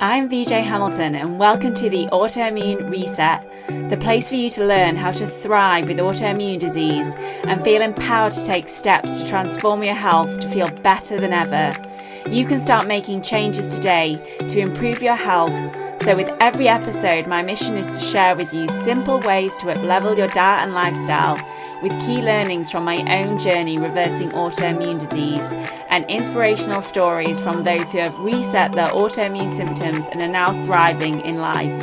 I'm VJ Hamilton, and welcome to the Autoimmune Reset, the place for you to learn how to thrive with autoimmune disease and feel empowered to take steps to transform your health to feel better than ever. You can start making changes today to improve your health. So with every episode, my mission is to share with you simple ways to up-level your diet and lifestyle, with key learnings from my own journey reversing autoimmune disease and inspirational stories from those who have reset their autoimmune symptoms and are now thriving in life.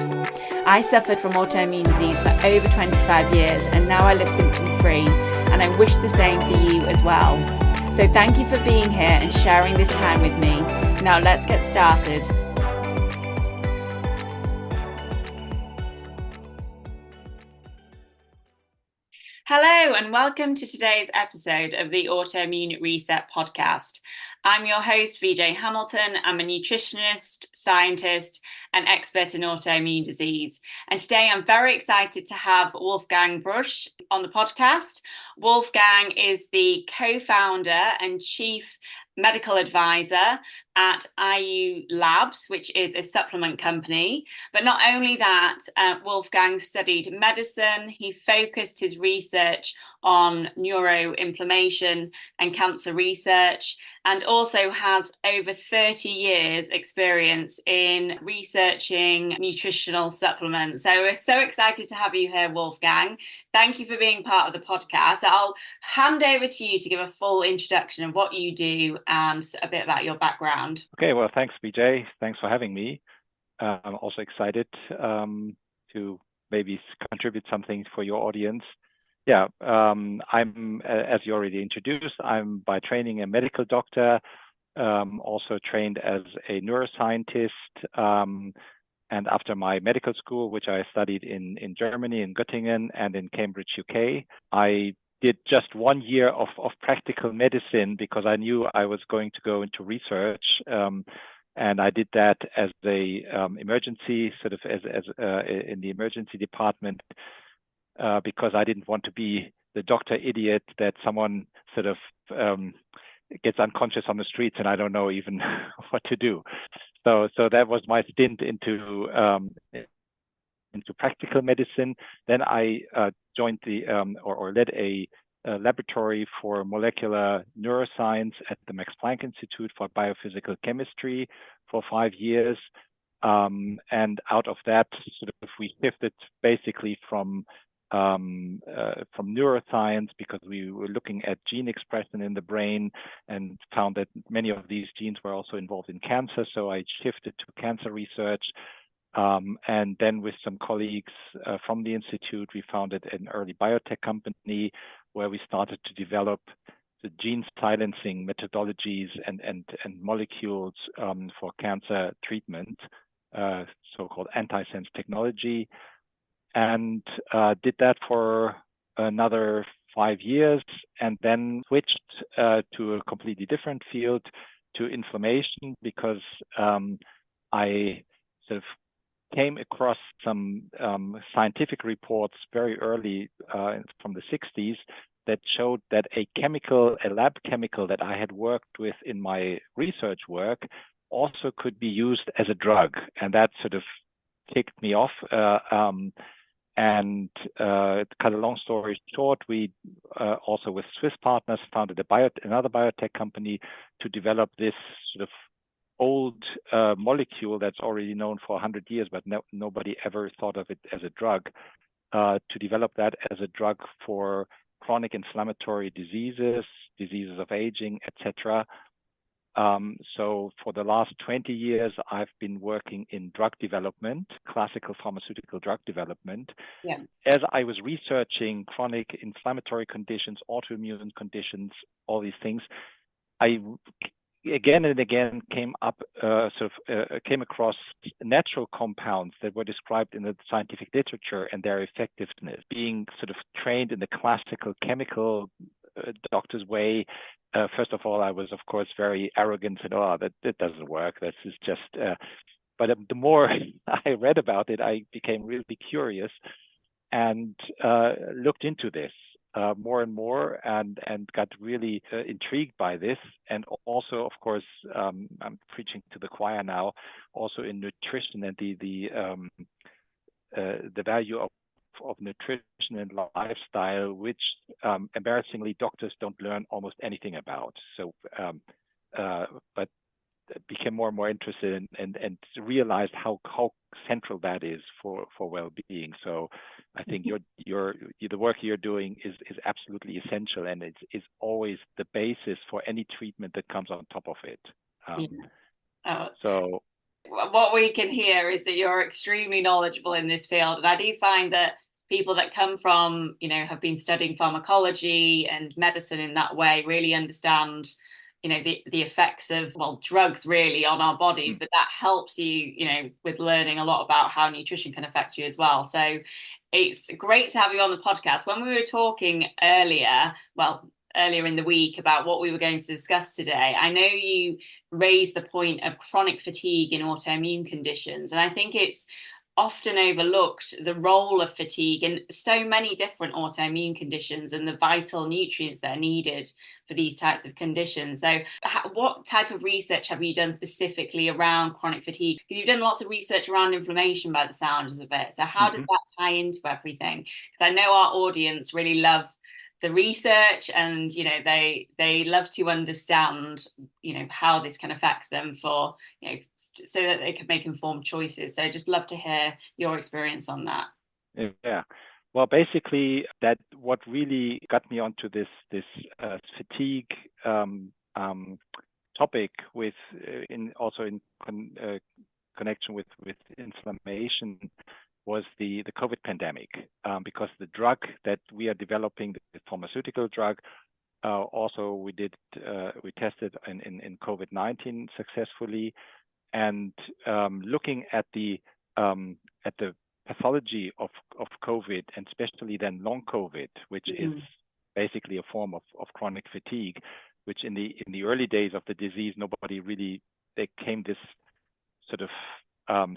I suffered from autoimmune disease for over 25 years and now I live symptom-free, and I wish the same for you as well. So thank you for being here and sharing this time with me. Now let's get started. Hello and welcome to today's episode of the Autoimmune Reset podcast. I'm your host, VJ Hamilton. I'm a nutritionist, scientist, and expert in autoimmune disease. And today I'm very excited to have Wolfgang Brysch on the podcast. Wolfgang is the co-founder and chief medical advisor at iüLabs, which is a supplement company. But not only that, Wolfgang studied medicine. He focused his research on neuroinflammation and cancer research, and also has over 30 years experience in researching nutritional supplements. So we're so excited to have you here, Wolfgang. Thank you for being part of the podcast. I'll hand over to you to give a full introduction of what you do and a bit about your background. Okay, well, thanks, BJ. Thanks for having me. I'm also excited to maybe contribute something for your audience. Yeah, I'm, as you already introduced, I'm by training a medical doctor, also trained as a neuroscientist. And after my medical school, which I studied in Germany, in Goettingen, and in Cambridge, UK, I did just 1 year of practical medicine because I knew I was going to go into research. And I did that as a emergency, sort of as in the emergency department, because I didn't want to be the doctor idiot that someone sort of gets unconscious on the streets and I don't know even what to do. So that was my stint into practical medicine. Then I joined the or led a laboratory for molecular neuroscience at the Max-Planck Institute for Biophysical Chemistry for 5 years. And out of that, sort of, we shifted basically from neuroscience because we were looking at gene expression in the brain and found that many of these genes were also involved in cancer. So I shifted to cancer research. And then with some colleagues from the Institute, we founded an early biotech company where we started to develop the gene silencing methodologies and molecules for cancer treatment, so-called antisense technology, and did that for another 5 years, and then switched to a completely different field, to inflammation, because I sort of came across some scientific reports very early from the 60s that showed that a lab chemical that I had worked with in my research work also could be used as a drug. And that sort of kicked me off. And to cut a long story short, we also with Swiss partners founded another biotech company to develop this sort of old molecule that's already known for 100 years, but nobody ever thought of it as a drug, to develop that as a drug for chronic inflammatory diseases of aging, etc. So for the last 20 years, I've been working in drug development, classical pharmaceutical drug development. Yeah. As I was researching chronic inflammatory conditions, autoimmune conditions, all these things, I again and again came across natural compounds that were described in the scientific literature and their effectiveness. Being sort of trained in the classical chemical doctor's way, first of all, I was, of course, very arrogant and that doesn't work. This is just. But the more I read about it, I became really curious and looked into this. more and more, and got really intrigued by this. And also, of course, I'm preaching to the choir now, also in nutrition and the value of nutrition and lifestyle, which embarrassingly doctors don't learn almost anything about. So, but became more and more interested and realized how central that is for well-being. So I think the work you're doing is absolutely essential, and it's always the basis for any treatment that comes on top of it. So what we can hear is that you're extremely knowledgeable in this field, and I do find that people that come from, have been studying pharmacology and medicine in that way really understand the effects of drugs really on our bodies, but that helps you with learning a lot about how nutrition can affect you as well. So it's great to have you on the podcast. When we were talking earlier in the week about what we were going to discuss today, I know you raised the point of chronic fatigue in autoimmune conditions, and I think it's often overlooked the role of fatigue in so many different autoimmune conditions and the vital nutrients that are needed for these types of conditions. So what type of research have you done specifically around chronic fatigue? Because you've done lots of research around inflammation by the sounds of it. So how does that tie into everything? Because I know our audience really love the research, and they love to understand how this can affect them for so that they can make informed choices. So just love to hear your experience on that. Yeah, well, basically that what really got me onto this fatigue topic with in connection with inflammation was the COVID pandemic, because the drug that we are developing, the pharmaceutical drug, also we tested in COVID-19 successfully, and looking at the pathology of COVID, and especially then long COVID, which is basically a form of chronic fatigue, which in the early days of the disease, there came this sort of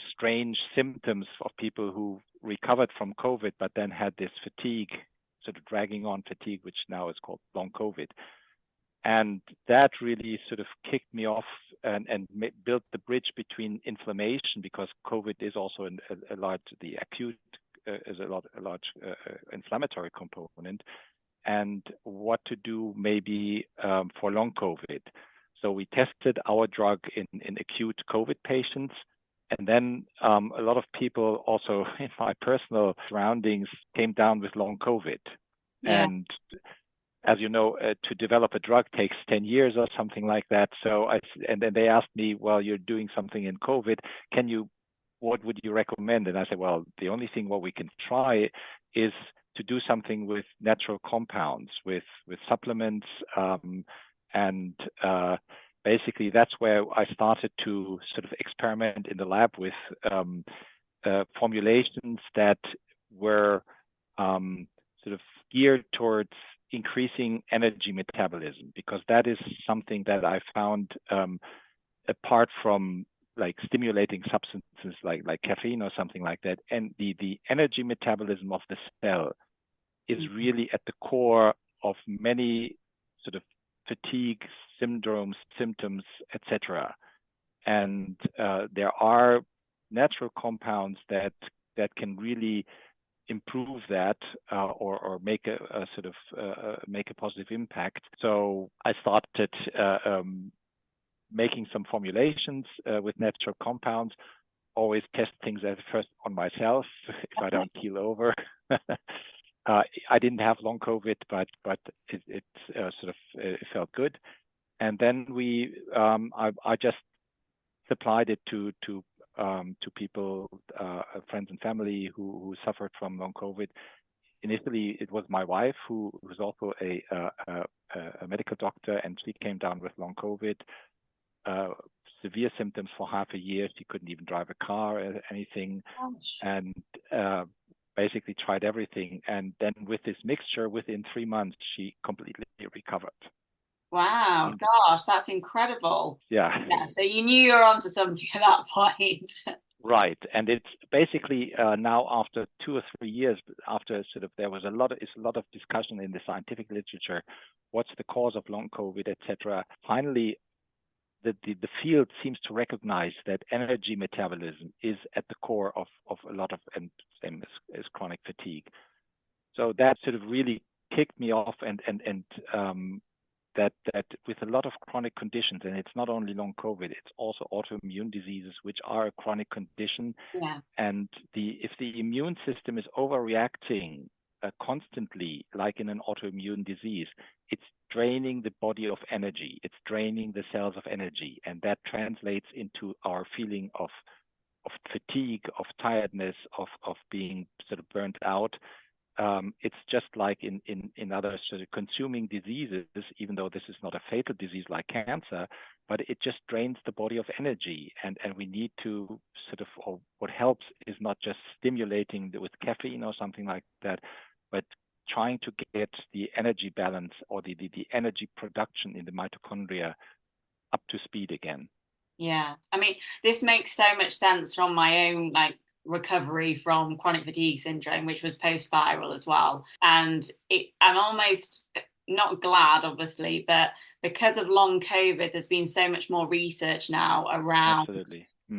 strange symptoms of people who recovered from COVID, but then had this fatigue, sort of dragging on fatigue, which now is called long COVID. And that really sort of kicked me off and built the bridge between inflammation, because COVID is also the acute is a large inflammatory component, and what to do maybe for long COVID. So we tested our drug in acute COVID patients. And then a lot of people also in my personal surroundings came down with long COVID. Yeah. And as you know, to develop a drug takes 10 years or something like that. So and then they asked me, well, you're doing something in COVID. What would you recommend? And I said, well, the only thing what we can try is to do something with natural compounds, with supplements, and basically, that's where I started to sort of experiment in the lab with formulations that were sort of geared towards increasing energy metabolism, because that is something that I found, apart from like stimulating substances like caffeine or something like that, and the energy metabolism of the cell is really at the core of many sort of fatigue syndromes, symptoms, etc. And there are natural compounds that can really improve that or make a sort of make a positive impact. So I started making some formulations with natural compounds. Always test things at first on myself if I don't keel over. I didn't have long COVID, but it sort of it felt good. And then I just supplied it to people, friends and family who suffered from long COVID. Initially, it was my wife who was also a medical doctor, and she came down with long COVID, severe symptoms for half a year. She couldn't even drive a car or anything. Ouch. And basically tried everything. And then with this mixture, within 3 months, she completely recovered. Wow, gosh, that's incredible. Yeah. So you knew you were onto something at that point. Right, and it's basically now after 2 or 3 years after sort of there was a lot of discussion in the scientific literature, what's the cause of long COVID, etc. Finally, the field seems to recognize that energy metabolism is at the core of a lot of, and same as chronic fatigue. So that sort of really kicked me off, and that with a lot of chronic conditions, and it's not only long COVID, it's also autoimmune diseases, which are a chronic condition. Yeah. And if the immune system is overreacting constantly, like in an autoimmune disease, it's draining the body of energy. It's draining the cells of energy, and that translates into our feeling of fatigue, of tiredness, of being sort of burnt out. It's just like in other sort of consuming diseases, even though this is not a fatal disease like cancer, but it just drains the body of energy. And we need to sort of, or what helps is not just stimulating with caffeine or something like that, but trying to get the energy balance or the energy production in the mitochondria up to speed again. Yeah. I mean, this makes so much sense from my own recovery from chronic fatigue syndrome, which was post-viral as well. And I'm almost not glad, obviously, but because of long COVID, there's been so much more research now around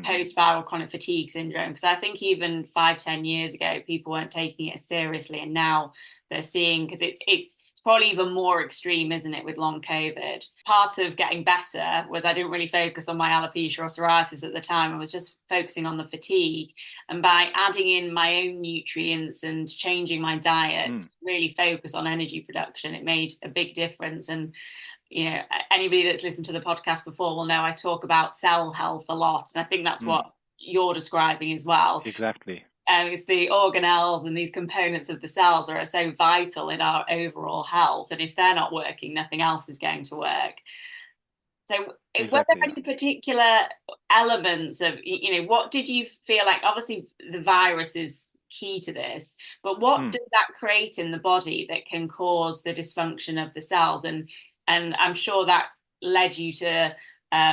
post-viral chronic fatigue syndrome. Because I think even 5-10 years ago, people weren't taking it seriously, and now they're seeing, because it's probably even more extreme, isn't it, with long COVID? Part of getting better was I didn't really focus on my alopecia or psoriasis at the time. I was just focusing on the fatigue. And by adding in my own nutrients and changing my diet, really focus on energy production, it made a big difference. And anybody that's listened to the podcast before will know I talk about cell health a lot. And I think that's what you're describing as well. Exactly. It's the organelles and these components of the cells are so vital in our overall health. And if they're not working, nothing else is going to work. So were there any particular elements of, what did you feel like? Obviously, the virus is key to this, but what does that create in the body that can cause the dysfunction of the cells? And I'm sure that led you to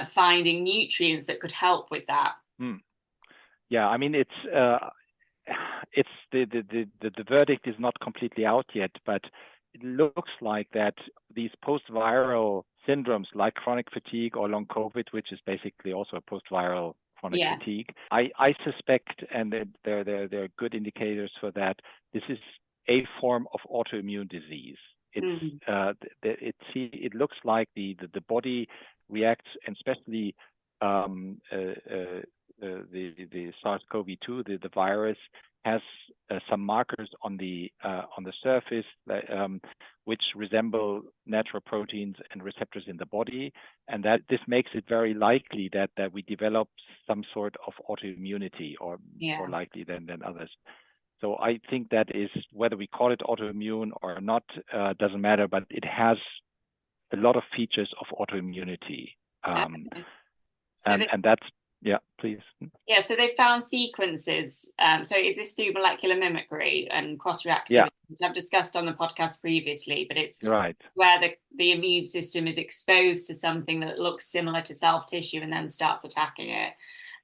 finding nutrients that could help with that. Yeah, I mean, it's the verdict is not completely out yet, but it looks like that these post-viral syndromes like chronic fatigue or long COVID, which is basically also a post-viral chronic fatigue, I suspect, and there are good indicators for that, this is a form of autoimmune disease. It looks like the body reacts, and especially the SARS-CoV-2, the virus, has some markers on the surface which resemble natural proteins and receptors in the body, and that this makes it very likely that we develop some sort of autoimmunity, or more likely than others. So I think that is, whether we call it autoimmune or not, doesn't matter, but it has a lot of features of autoimmunity. And that's, yeah, please. Yeah, so they found sequences. So is this through molecular mimicry and cross-reactivity, which I've discussed on the podcast previously, but it's where the immune system is exposed to something that looks similar to self-tissue and then starts attacking it.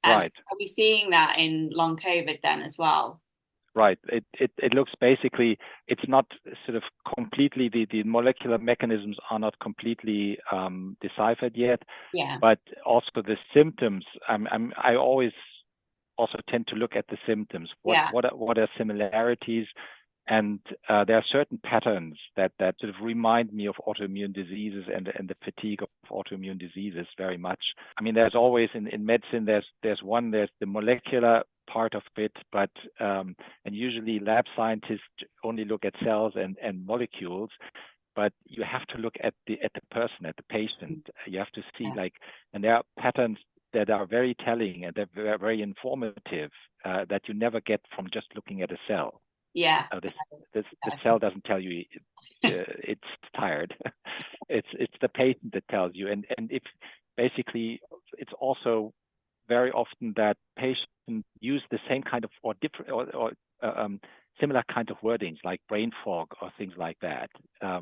So are we seeing that in long COVID then as well? Right. It looks basically, it's not sort of completely, the molecular mechanisms are not completely deciphered yet. Yeah. But also the symptoms, I always also tend to look at the symptoms. What are similarities? And there are certain patterns that sort of remind me of autoimmune diseases and the fatigue of autoimmune diseases very much. I mean, there's always in medicine, there's the molecular part of it, but and usually lab scientists only look at cells and molecules, but you have to look at the person, at the patient. You have to see and there are patterns that are very telling and they're very informative that you never get from just looking at a cell. Yeah. The cell doesn't tell you it's tired. It's the patient that tells you, and if basically it's also very often that patients use the same kind of or different or similar kind of wordings like brain fog or things like that,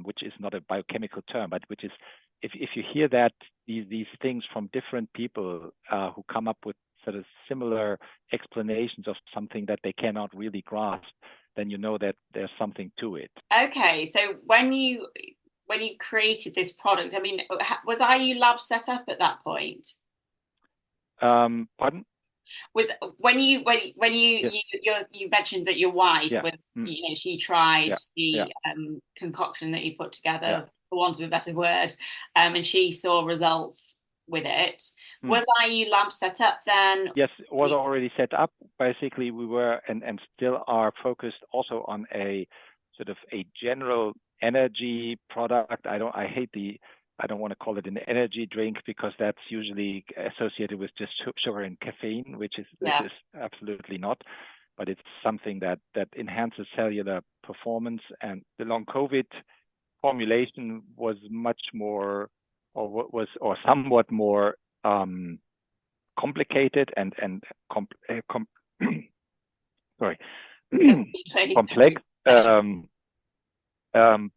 which is not a biochemical term, but which is if you hear that these things from different people who come up with sort of similar explanations of something that they cannot really grasp, then you know that there's something to it. Okay, so when you created this product, I mean, was iüLabs set up at that point? Pardon? Was when Yes. you mentioned that your wife Yeah. was, Mm. she tried Yeah. Yeah. the concoction that you put Yeah. together, for want of a better word, and she saw results with it. Mm. Was iüLabs set up then? Yes, it was already set up. Basically, we were and still are focused also on a sort of a general energy product. I don't want to call it an energy drink because that's usually associated with just sugar and caffeine, this is absolutely not. But it's something that enhances cellular performance. And the long COVID formulation was much more, or somewhat more complicated and sorry complex.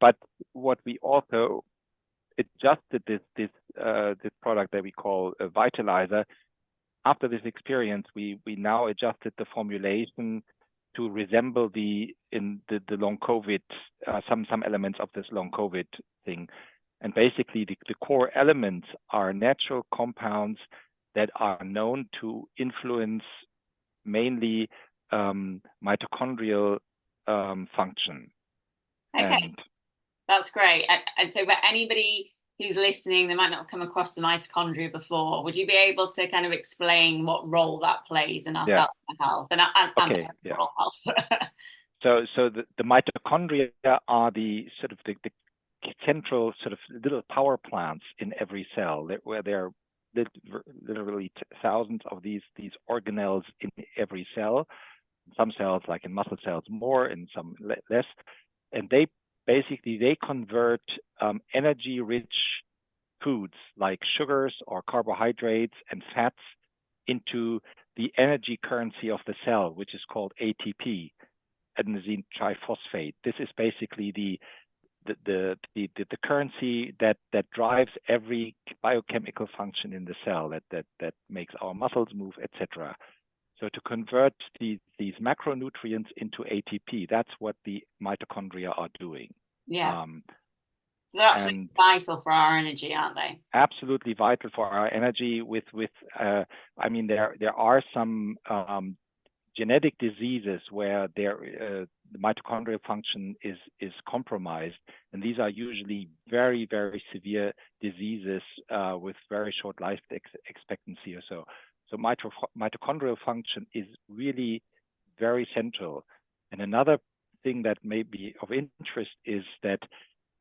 But what we also adjusted this product that we call a vitalizer. After this experience, we now adjusted the formulation to resemble the long COVID, some elements of this long COVID thing. And basically, the core elements are natural compounds that are known to influence mainly mitochondrial function. Okay, that's great. And so, for anybody who's listening, they might not have come across the mitochondria before. Would you be able to kind of explain what role that plays in our cellular health and overall health? So the mitochondria are the sort of the central sort of little power plants in every cell, where there are literally thousands of these organelles in every cell. Some cells, like in muscle cells, more, and some less. And they convert energy-rich foods like sugars or carbohydrates and fats into the energy currency of the cell, which is called ATP, adenosine triphosphate. This is basically the currency that drives every biochemical function in the cell, that makes our muscles move, etc. So to convert these macronutrients into ATP, that's what the mitochondria are doing. Yeah. So they're absolutely vital for our energy, aren't they? Absolutely vital for our energy. I mean, there are some genetic diseases where the mitochondrial function is compromised, and these are usually very, very severe diseases with very short life expectancy or so. So mitochondrial function is really very central. And another thing that may be of interest is that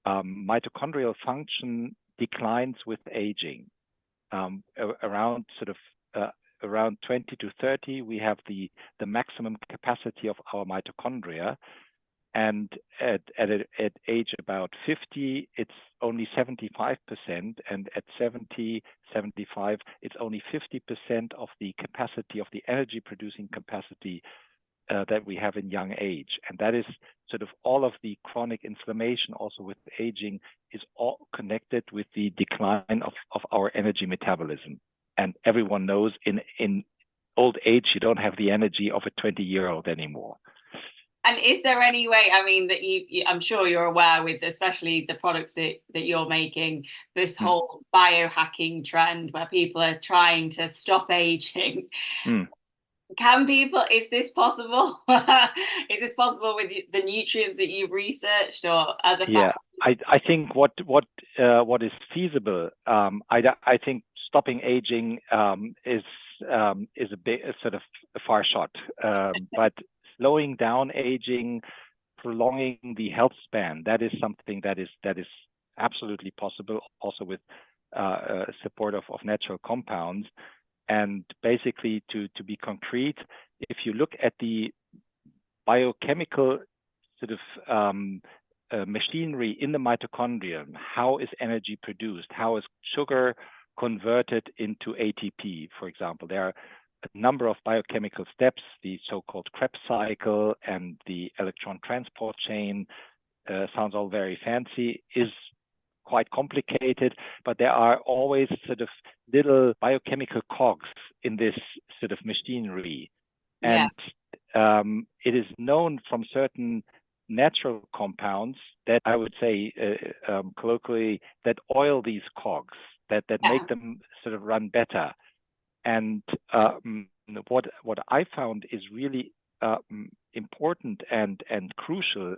mitochondrial function declines with aging. Around 20 to 30, we have the maximum capacity of our mitochondria. And at age about 50, it's only 75%. And at 70, 75, it's only 50% of the capacity of the energy producing capacity that we have in young age. And that is sort of all of the chronic inflammation also with aging is all connected with the decline of our energy metabolism. And everyone knows in old age, you don't have the energy of a 20-year-old anymore. And is there any way, I mean, that I'm sure you're aware with, especially the products that you're making, this whole biohacking trend where people are trying to stop aging. Is this possible? Is this possible with the nutrients that you've researched or other factors? I think what is feasible, I think stopping aging is a bit sort of a far shot, but slowing down aging, prolonging the health span, that is something that is absolutely possible, also with support of natural compounds. And basically, to be concrete, if you look at the biochemical sort of machinery in the mitochondrium, how is energy produced? How is sugar converted into ATP, for example? There are a number of biochemical steps, the so-called Krebs cycle and the electron transport chain. Sounds all very fancy, is quite complicated, but there are always sort of little biochemical cogs in this sort of machinery. Yeah. And it is known from certain natural compounds that I would say colloquially that oil these cogs, that make them sort of run better. And what I found is really important and crucial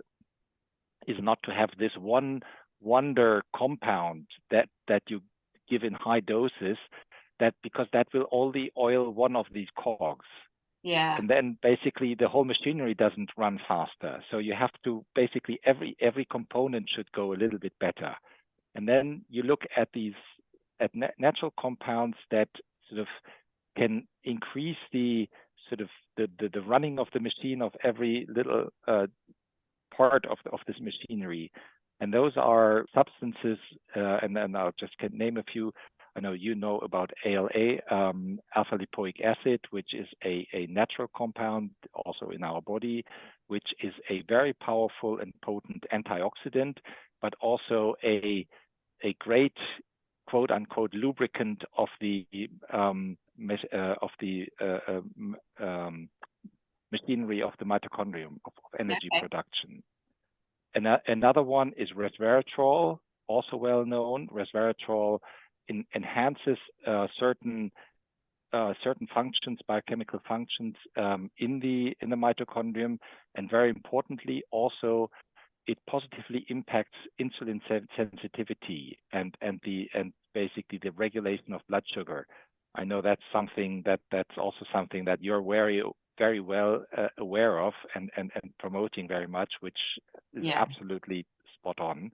is not to have this one wonder compound that you give in high doses, because that will only oil one of these cogs. Yeah. And then basically the whole machinery doesn't run faster. So you have to basically every component should go a little bit better. And then you look at these natural compounds that sort of can increase the sort of the running of the machine of every little part of this machinery. And those are substances, and then I'll just name a few. I know you know about ALA, alpha lipoic acid, which is a natural compound also in our body, which is a very powerful and potent antioxidant, but also a great quote unquote lubricant of the machinery of the mitochondrium of energy production. And another one is resveratrol, also well known. Resveratrol enhances certain functions, biochemical functions in the mitochondrium, and very importantly, also it positively impacts insulin sensitivity and basically the regulation of blood sugar. I know that's something that's also something that you're very well aware of and promoting very much, which is absolutely spot on.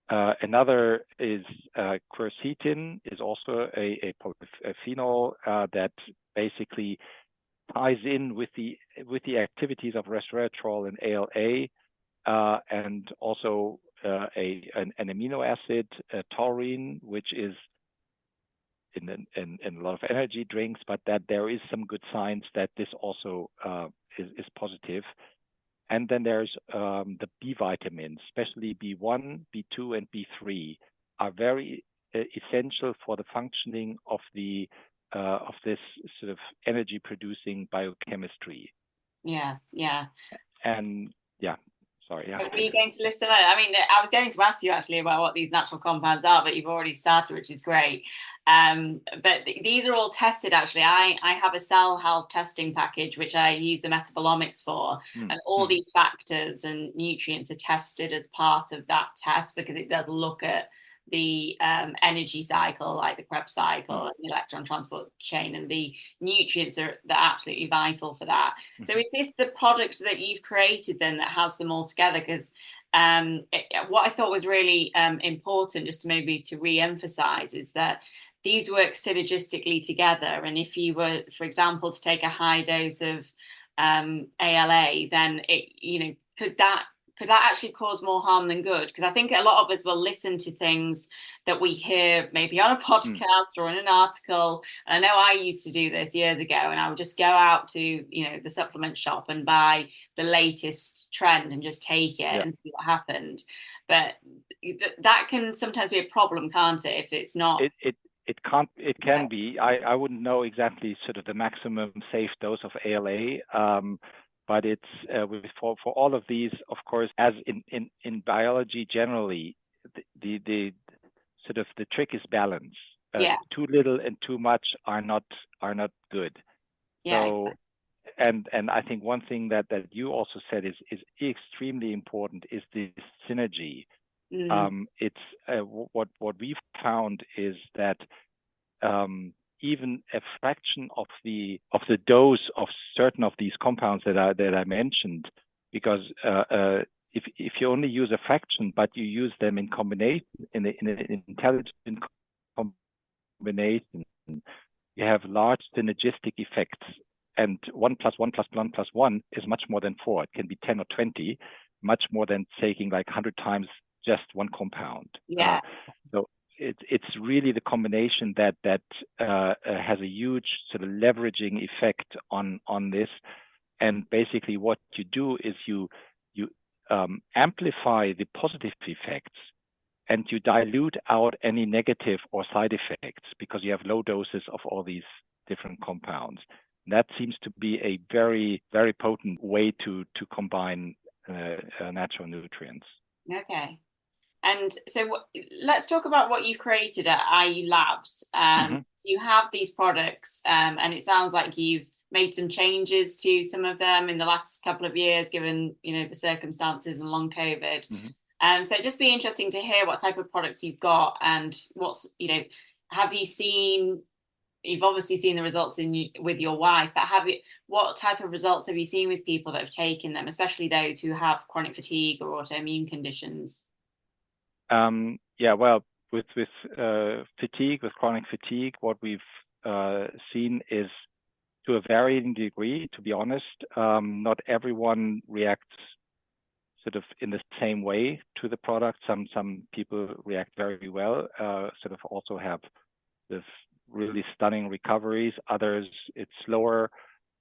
Another is quercetin, is also a polyphenol that basically ties in with the activities of resveratrol and ALA, and also an amino acid, taurine, which is in a lot of energy drinks, but that there is some good signs that this also is positive. And then there's the B vitamins, especially B1, B2, and B3 are very essential for the functioning of this sort of energy producing biochemistry. Yes, yeah. And yeah. Sorry, yeah. Were you going to list them out? I mean, I was going to ask you actually about what these natural compounds are, but you've already started, which is great. But these are all tested, actually. I have a cell health testing package, which I use the metabolomics for. And all these factors and nutrients are tested as part of that test, because it does look at the energy cycle, like the Krebs cycle and the electron transport chain, and the nutrients they're absolutely vital for that. So is this the product that you've created then that has them all together? Because what I thought was really important, just to maybe to re-emphasize, is that these work synergistically together. And if you were, for example, to take a high dose of ALA, then could that actually cause more harm than good? Because I think a lot of us will listen to things that we hear maybe on a podcast or in an article. And I know I used to do this years ago, and I would just go out to the supplement shop and buy the latest trend and just take it and see what happened. But that can sometimes be a problem, can't it, if it's not? It can be. I wouldn't know exactly sort of the maximum safe dose of ALA. But it's for all of these, of course, as in biology generally, the sort of the trick is balance. Too little and too much are not good. So, and I think one thing that you also said is extremely important is the synergy. It's what we've found is that even a fraction of the dose of certain of these compounds that I mentioned, because if you only use a fraction but you use them in combination in an intelligent combination, you have large synergistic effects. And 1 + 1 + 1 + 1 is much more than 4. It can be 10 or 20, much more than taking like 100 times just one compound. So it's really the combination that has a huge sort of leveraging effect on this. And basically what you do is you amplify the positive effects and you dilute out any negative or side effects because you have low doses of all these different compounds. That seems to be a very, very potent way to combine natural nutrients. Okay. And so let's talk about what you've created at iüLabs. You have these products, and it sounds like you've made some changes to some of them in the last couple of years, given the circumstances and long COVID. So it'd just be interesting to hear what type of products you've got and what's have you seen. You've obviously seen the results with your wife, but what type of results have you seen with people that have taken them, especially those who have chronic fatigue or autoimmune conditions? Well, with fatigue, with chronic fatigue, what we've seen is, to a varying degree, to be honest, not everyone reacts sort of in the same way to the product. Some people react very well, sort of also have this really stunning recoveries. Others, it's slower.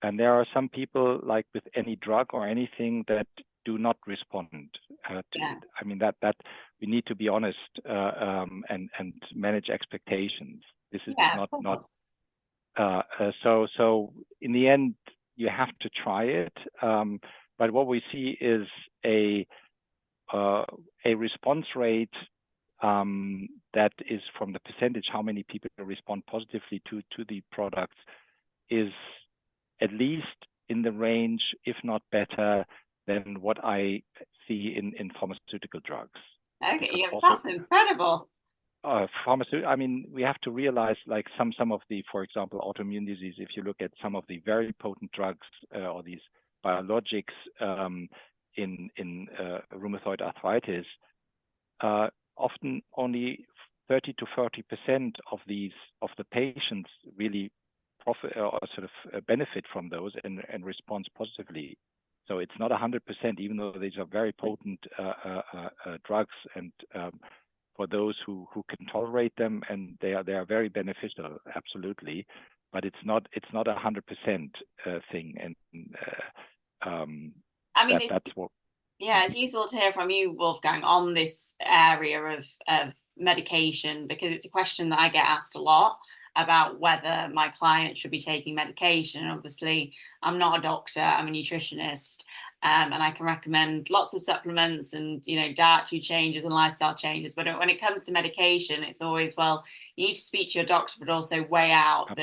And there are some people, like with any drug or anything, that do not respond to it. I mean, that we need to be honest and manage expectations. This is not so in the end you have to try it. But what we see is a response rate that is, from the percentage how many people respond positively to the products, is at least in the range, if not better, than what I see in pharmaceutical drugs. Okay, yeah, that's incredible. I mean, we have to realize, like some of the, for example, autoimmune disease, if you look at some of the very potent drugs or these biologics in rheumatoid arthritis, often only 30 to 40% of the patients really profit or sort of benefit from those and respond positively. So it's not 100%, even though these are very potent drugs, and for those who can tolerate them, and they are very beneficial, absolutely. But it's not 100% thing, and I mean, that's what. Yeah, it's useful to hear from you, Wolfgang, on this area of medication, because it's a question that I get asked a lot about whether my client should be taking medication. Obviously, I'm not a doctor, I'm a nutritionist, and I can recommend lots of supplements and dietary changes and lifestyle changes. But when it comes to medication, it's always, well, you need to speak to your doctor, but also weigh out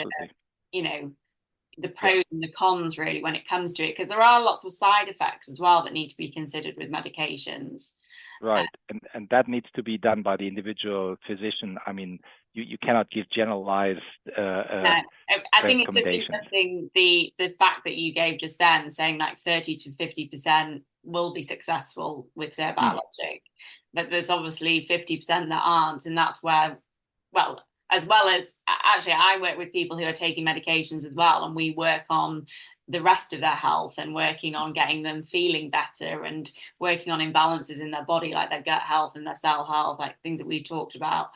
the pros and the cons, really, when it comes to it, because there are lots of side effects as well that need to be considered with medications. Right, and that needs to be done by the individual physician. I mean, you cannot give generalized I think it's just interesting the fact that you gave just then, saying like 30 to 50% will be successful with, say, a biologic, but there's obviously 50% that aren't, and that's where, well, as well as, actually, I work with people who are taking medications as well, and we work on the rest of their health and working on getting them feeling better and working on imbalances in their body, like their gut health and their cell health, like things that we've talked about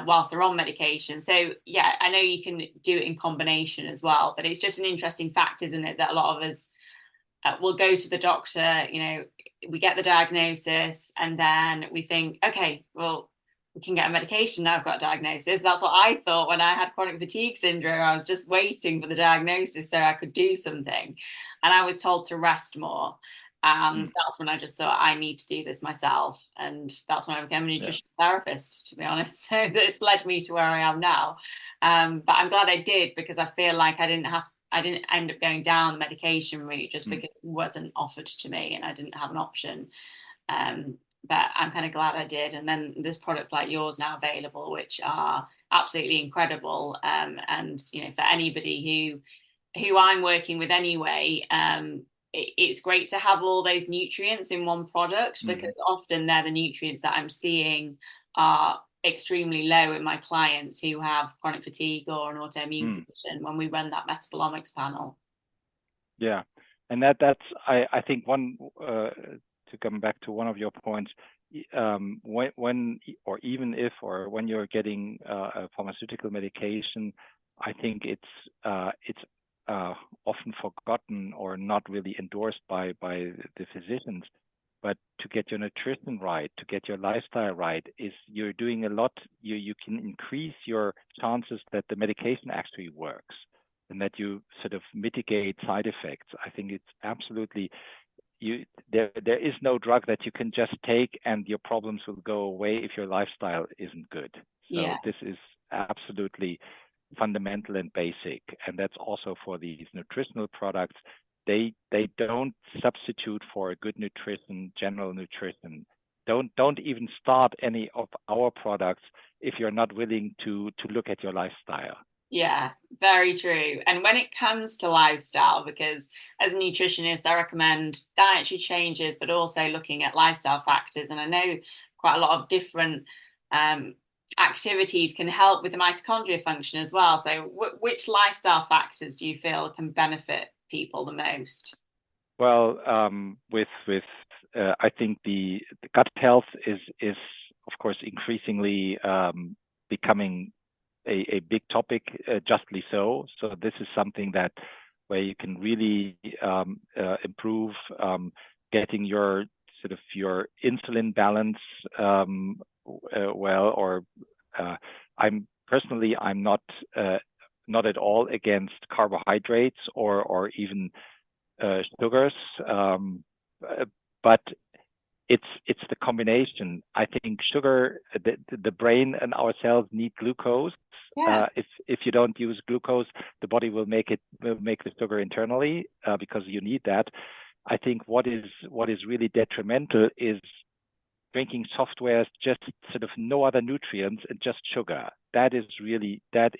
whilst they're on medication. So yeah, I know you can do it in combination as well, but it's just an interesting fact, isn't it, that a lot of us will go to the doctor, we get the diagnosis, and then we think, okay, well, we can get a medication now I've got a diagnosis. That's what I thought when I had chronic fatigue syndrome. I was just waiting for the diagnosis so I could do something. And I was told to rest more. And that's when I just thought, I need to do this myself. And that's when I became a nutrition therapist, to be honest. So this led me to where I am now. But I'm glad I did, because I feel like I didn't end up going down the medication route just because it wasn't offered to me and I didn't have an option. But I'm kind of glad I did. And then there's products like yours now available, which are absolutely incredible. And for anybody who I'm working with anyway, it's great to have all those nutrients in one product, because often they're the nutrients that I'm seeing are extremely low in my clients who have chronic fatigue or an autoimmune condition when we run that metabolomics panel. Yeah, and that's I think one. To come back to one of your points, when or even if or when you're getting a pharmaceutical medication, I think it's often forgotten or not really endorsed by the physicians. But to get your nutrition right, to get your lifestyle right, is you're doing a lot. You can increase your chances that the medication actually works and that you sort of mitigate side effects. I think it's absolutely there is no drug that you can just take and your problems will go away if your lifestyle isn't good. So Yeah. this is absolutely fundamental and basic. And that's also for these nutritional products. They don't substitute for a good nutrition, general nutrition. Don't even start any of our products if you're not willing to look at your lifestyle. Yeah, very true. And when it comes to lifestyle, because as a nutritionist, I recommend dietary changes, but also looking at lifestyle factors. And I know quite a lot of different activities can help with the mitochondria function as well. So, which lifestyle factors do you feel can benefit people the most? Well, I think the gut health is of course increasingly becoming a big topic, justly so. So this is something that where you can really improve getting your sort of your insulin balance well. Or I'm not at all against carbohydrates or even sugars, but it's the combination. I think sugar, the brain and our cells need glucose. Yeah. If you don't use glucose, the body will make the sugar internally because you need that. I think what is really detrimental is drinking softwares, just sort of no other nutrients and just sugar. That is really bad.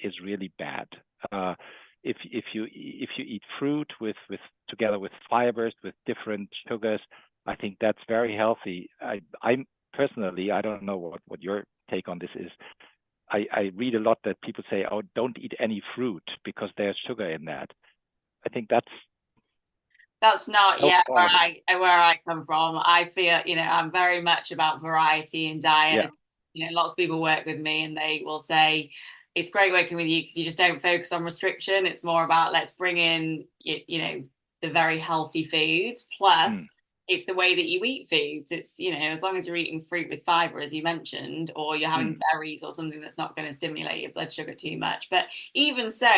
If you eat fruit with together with fibers, with different sugars, I think that's very healthy. I'm personally, I don't know what your take on this is. I read a lot that people say, oh, don't eat any fruit because there's sugar in that. I think that's not no where quality. I come from. I feel, I'm very much about variety in diet. Yeah. Lots of people work with me and they will say it's great working with you because you just don't focus on restriction. It's more about let's bring in the very healthy foods. Plus it's the way that you eat foods. It's, as long as you're eating fruit with fiber, as you mentioned, or you're having berries or something that's not going to stimulate your blood sugar too much. But even so,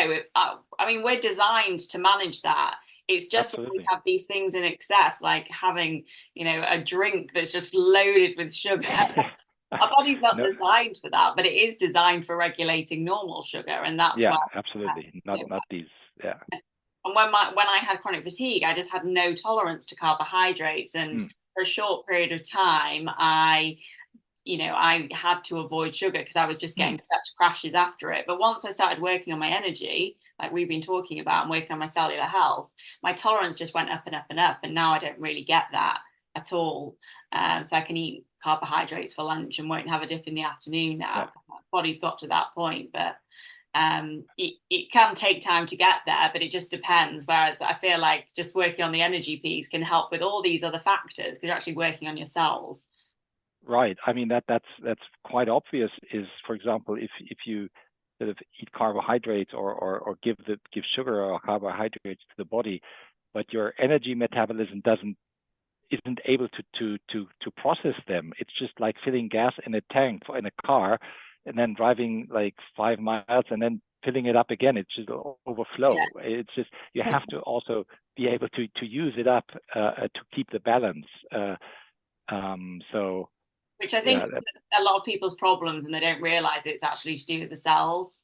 we're designed to manage that. It's just when we have these things in excess, like having, a drink that's just loaded with sugar. Our body's not designed for that, but it is designed for regulating normal sugar. And that's why absolutely. Not these. Yeah. And when I had chronic fatigue, I just had no tolerance to carbohydrates. And for a short period of time, I had to avoid sugar because I was just getting such crashes after it. But once I started working on my energy, like we've been talking about, and working on my cellular health, my tolerance just went up and up and up. And now I don't really get that at all. So I can eat carbohydrates for lunch and won't have a dip in the afternoon now. Yeah. My body's got to that point. But it can take time to get there, but it just depends. Whereas I feel like just working on the energy piece can help with all these other factors because you're actually working on your cells. Right. I mean that's quite obvious. Is, for example, if you sort of eat carbohydrates or give sugar or carbohydrates to the body, but your energy metabolism isn't able to process them. It's just like filling gas in a tank in a car, and then driving like 5 miles and then filling it up again. It's just overflow. Yeah. It's just you have to also be able to use it up to keep the balance. Which I think is a lot of people's problems, and they don't realize it's actually to do with the cells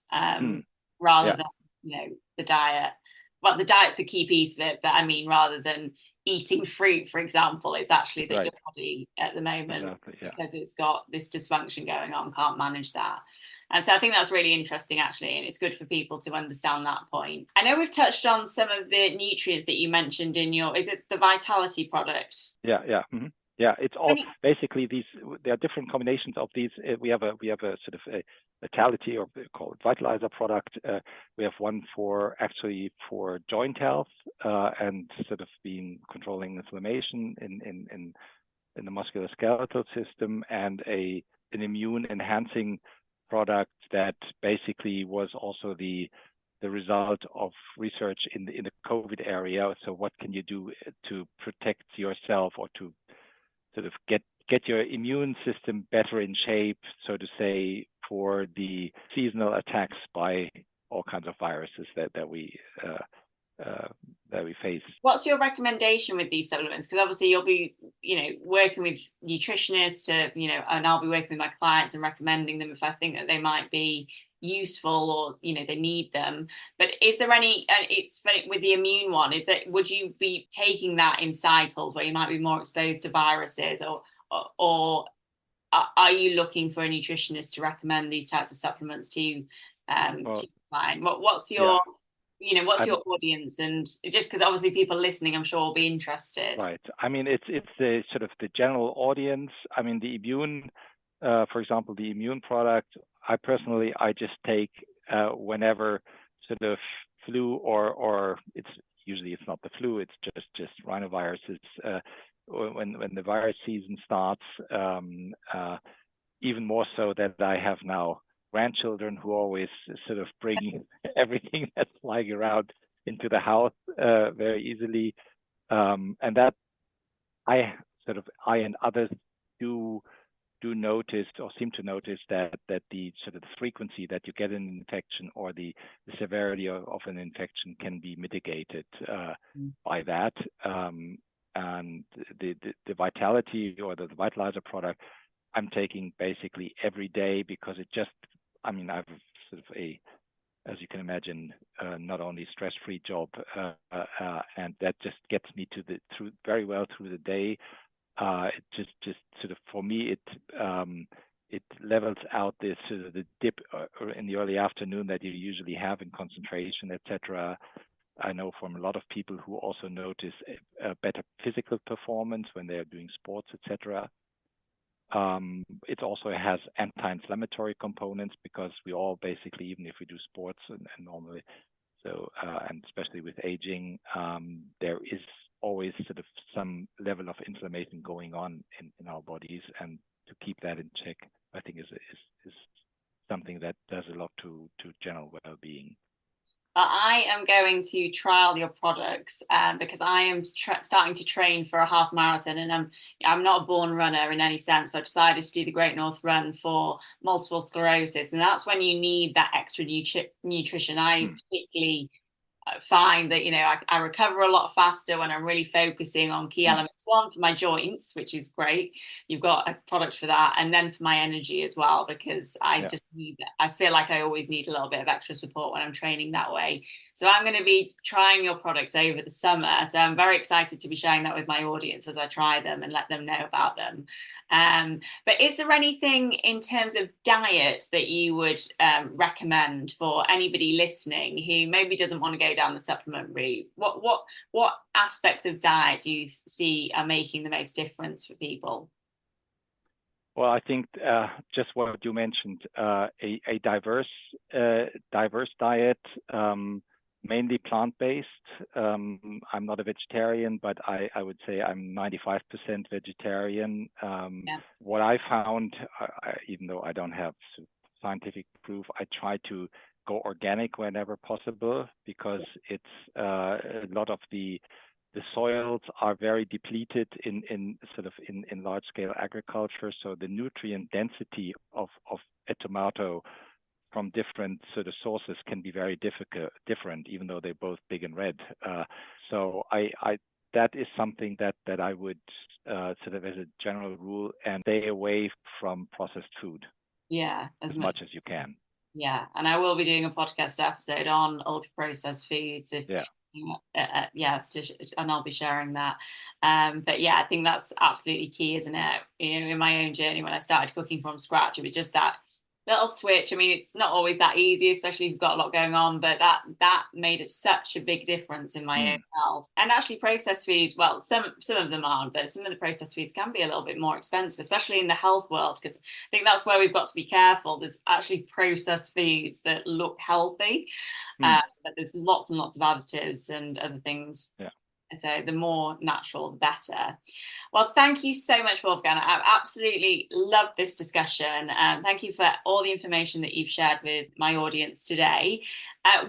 rather than the diet. Well, the diet's a key piece of it, but I mean, rather than eating fruit, for example, it's actually that your body at the moment, because it's got this dysfunction going on, can't manage that. And so I think that's really interesting, actually, and it's good for people to understand that point. I know we've touched on some of the nutrients that you mentioned in is it the Vitality product? Yeah. Yeah, it's all basically these. There are different combinations of these. We have a sort of a Vitality, or call it Vitalizer product. We have one for joint health and sort of controlling inflammation in the musculoskeletal system, and an immune enhancing product that basically was also the result of research in the COVID area. So what can you do to protect yourself or to sort of get your immune system better in shape, so to say, for the seasonal attacks by all kinds of viruses that we face. What's your recommendation with these supplements? Because obviously you'll be, working with nutritionists and I'll be working with my clients and recommending them if I think that they might be useful or, they need them. But is there any, it's funny with the immune one, would you be taking that in cycles where you might be more exposed to viruses or are you looking for a nutritionist to recommend these types of supplements to client? What's your what's your audience? And just because obviously people listening, I'm sure will be interested. Right. I mean, it's the sort of the general audience. I mean, the immune, for example, the immune product, I just take whenever sort of flu or it's not the flu, it's just rhinoviruses. When the virus season starts, even more so that I have now grandchildren who always sort of bring everything that's flying around into the house very easily, and that I and others do notice or seem to notice that the sort of the frequency that you get an infection or the severity of an infection can be mitigated by that. And the vitality or the vitalizer product I'm taking basically every day because it just, I mean, I've sort of as you can imagine, not only stress-free job, and that just gets me through very well through the day. It just sort of, for me, it levels out this the dip in the early afternoon that you usually have in concentration, etc. I know from a lot of people who also notice a better physical performance when they are doing sports, etc. It also has anti-inflammatory components because we all basically, even if we do sports and normally, so and especially with aging, there is always sort of some level of inflammation going on in our bodies, and to keep that in check, I think is something that does a lot to general well-being. I am going to trial your products because I am starting to train for a half marathon, and I'm not a born runner in any sense, but I decided to do the Great North Run for multiple sclerosis, and that's when you need that extra nutrition. I particularly find that I recover a lot faster when I'm really focusing on key elements. One, for my joints, which is great, you've got a product for that, and then for my energy as well, because I feel like I always need a little bit of extra support when I'm training that way. So I'm going to be trying your products over the summer, so I'm very excited to be sharing that with my audience as I try them and let them know about them. But is there anything in terms of diet that you would recommend for anybody listening who maybe doesn't want to go down the supplement route? What aspects of diet do you see are making the most difference for people? Well, I think just what you mentioned, a diverse diet, mainly plant-based. I'm not a vegetarian, but I would say I'm 95% vegetarian. What I found, even though I don't have scientific proof, I try to go organic whenever possible because it's a lot of the soils are very depleted in large scale agriculture. So the nutrient density of a tomato from different sort of sources can be very different, even though they're both big and red. So that is something that I would sort of as a general rule, and stay away from processed food. Yeah, as much as you can. Yeah, and I will be doing a podcast episode on ultra processed foods. Yes, and I'll be sharing that. But yeah, I think that's absolutely key, isn't it? In my own journey, when I started cooking from scratch, it was just that little switch. I mean, it's not always that easy, especially if you've got a lot going on, but that made such a big difference in my own health. And actually processed foods, well, some of them aren't, but some of the processed foods can be a little bit more expensive, especially in the health world, because I think that's where we've got to be careful. There's actually processed foods that look healthy, but there's lots and lots of additives and other things. Yeah. So the more natural, the better. Well, thank you so much, Wolfgang. I've absolutely loved this discussion. Thank you for all the information that you've shared with my audience today.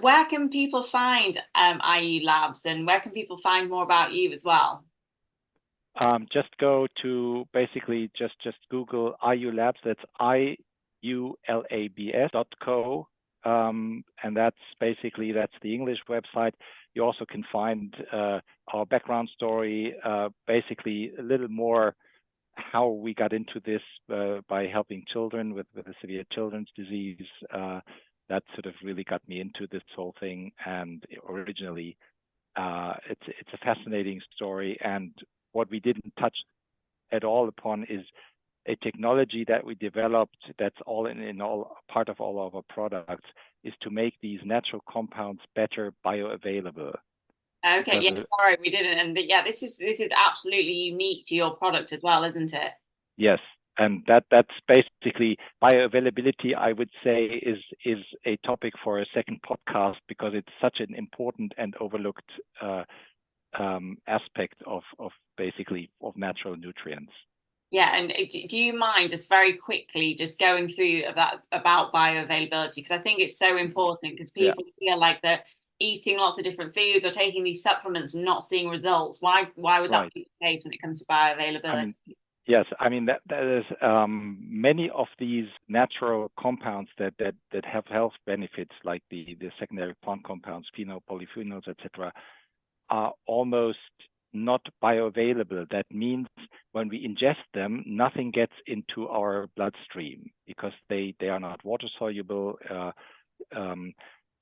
Where can people find iüLabs, and where can people find more about you as well? Just go to basically just Google iüLabs. That's iULabs.co. And that's the English website. You also can find our background story, basically a little more how we got into this by helping children with a severe children's disease. That sort of really got me into this whole thing. And originally, it's a fascinating story. And what we didn't touch at all upon is a technology that we developed that's all in all part of all of our products, is to make these natural compounds better bioavailable. Okay, yes, sorry, we didn't. And yeah, this is absolutely unique to your product as well, isn't it? Yes, and that's basically bioavailability. I would say is a topic for a second podcast, because it's such an important and overlooked aspect of basically of natural nutrients. Yeah, and do you mind just very quickly just going through that about bioavailability? Because I think it's so important, because people feel like they're eating lots of different foods or taking these supplements and not seeing results. Why would that be the case when it comes to bioavailability? Yes, I mean that is many of these natural compounds that have health benefits, like the secondary plant compounds, phenol, polyphenols, etc., are almost not bioavailable. That means when we ingest them, nothing gets into our bloodstream because they are not water soluble.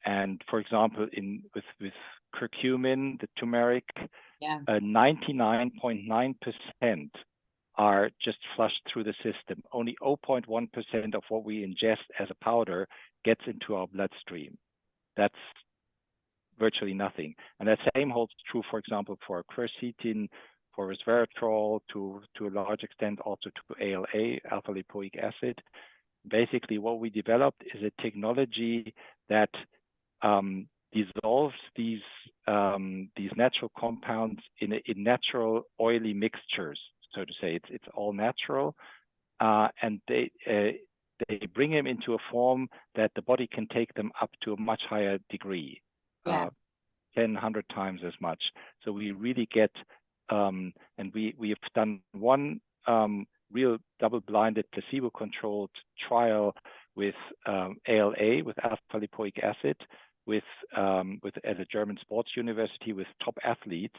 And for example, with curcumin, the turmeric, 99.9% are just flushed through the system. Only 0.1% of what we ingest as a powder gets into our bloodstream. That's virtually nothing. And that same holds true, for example, for quercetin, for resveratrol, to a large extent also to ALA, alpha lipoic acid. Basically, what we developed is a technology that dissolves these natural compounds in natural oily mixtures, so to say. It's all natural, and they bring them into a form that the body can take them up to a much higher degree, 10, 100 times as much. So we really get, and we have done one real double-blinded placebo-controlled trial with ALA, with alpha lipoic acid, with at a German sports university with top athletes.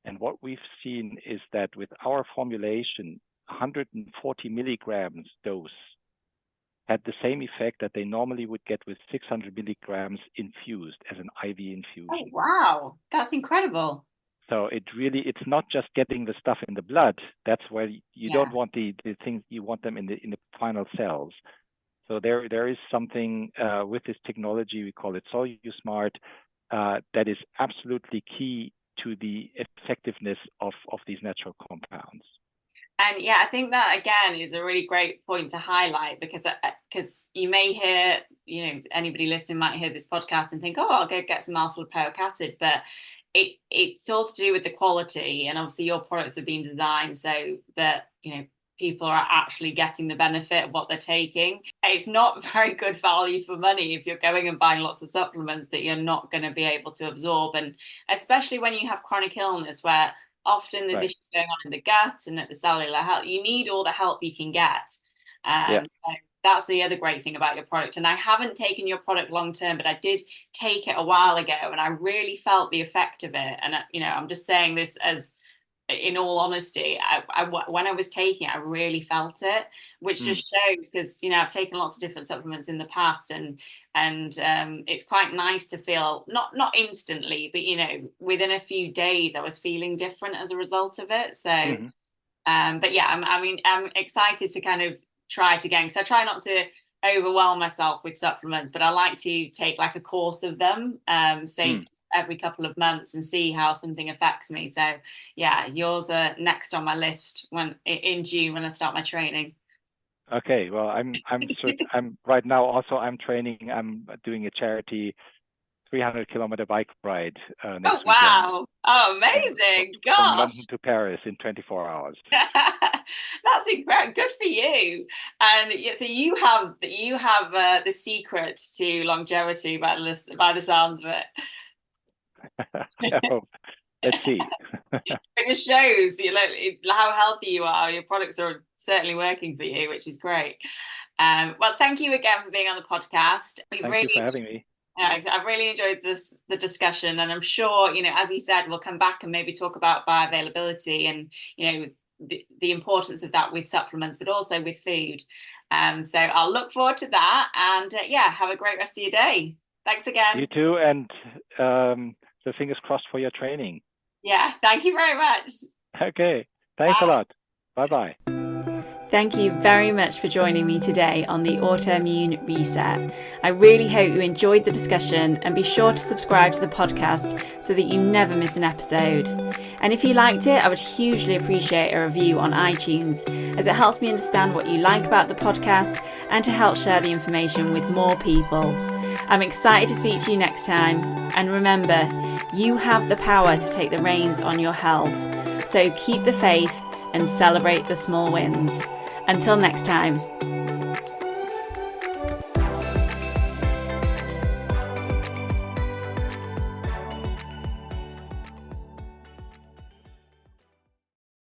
And what we've seen is that with our formulation, 140 milligrams dose had the same effect that they normally would get with 600 milligrams infused as an IV infusion. Oh, wow. That's incredible. So it's not just getting the stuff in the blood. That's where you don't want the things, you want them in the final cells. So there is something with this technology, we call it SoluSmart, that is absolutely key to the effectiveness of these natural compounds. And yeah, I think that again is a really great point to highlight, because you may hear, anybody listening might hear this podcast and think, oh, I'll go get some alpha lipoic acid, but it's all to do with the quality. And obviously your products have been designed so that, people are actually getting the benefit of what they're taking. It's not very good value for money if you're going and buying lots of supplements that you're not going to be able to absorb. And especially when you have chronic illness, where often there's issues going on in the gut and at the cellular health, you need all the help you can get. So that's the other great thing about your product. And I haven't taken your product long term, but I did take it a while ago, and I really felt the effect of it. And I'm just saying this as, in all honesty, when I was taking it, I really felt it, which just shows, because I've taken lots of different supplements in the past, and it's quite nice to feel not instantly, but within a few days I was feeling different as a result of it. So but yeah, I'm excited to kind of try it again, because I try not to overwhelm myself with supplements, but I like to take like a course of them, say every couple of months, and see how something affects me. So yeah, yours are next on my list in June when I start my training. Okay, well, I'm right now also I'm training. I'm doing a charity 300-kilometer bike ride next weekend. Wow! Oh, amazing! From London to Paris in 24 hours. That's incredible. Good for you. And yeah, so you have the secret to longevity by the sounds of it. I hope. Let's see. But it just shows how healthy you are. Your products are certainly working for you, which is great. Well, thank you again for being on the podcast. Thank you for having me. I've really enjoyed the discussion, and I'm sure, as you said, we'll come back and maybe talk about bioavailability and, the importance of that with supplements, but also with food. So I'll look forward to that, and have a great rest of your day. Thanks again. You too, and the fingers crossed for your training. Yeah, thank you very much. Okay, thanks a lot. Bye-bye. Thank you very much for joining me today on the Autoimmune Reset. I really hope you enjoyed the discussion, and be sure to subscribe to the podcast so that you never miss an episode. And if you liked it, I would hugely appreciate a review on iTunes, as it helps me understand what you like about the podcast and to help share the information with more people. I'm excited to speak to you next time, and remember, you have the power to take the reins on your health. So keep the faith and celebrate the small wins. Until next time.